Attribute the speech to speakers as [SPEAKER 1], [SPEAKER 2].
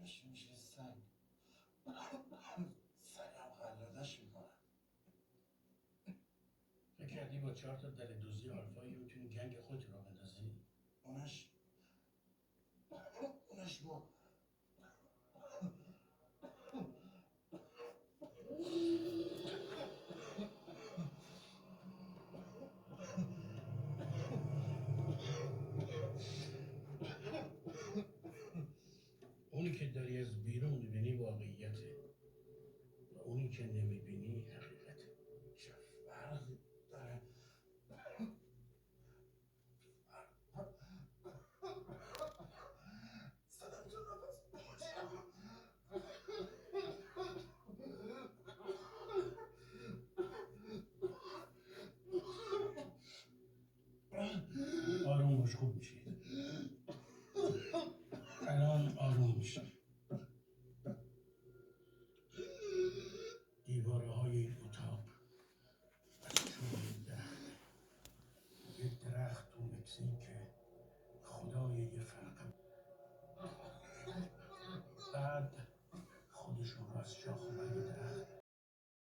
[SPEAKER 1] قلبش میشه سنگ. سنگم قلادش میکنم.
[SPEAKER 2] فکر کردی با 4 تا در دوزی آلفایی میتونی جنگ خودت رو بندازی؟
[SPEAKER 1] اونش با
[SPEAKER 2] اونی که داری از بیرون میبینی واقعیته و اونی که نمیبینی حقیقته.
[SPEAKER 1] چه فرقی داره؟ صدم تو نفس
[SPEAKER 2] آروم باش، خوب میشی. الان آروم میشی. دیواره های این اتاق از چوب درخته. یه درخت تو مکزیک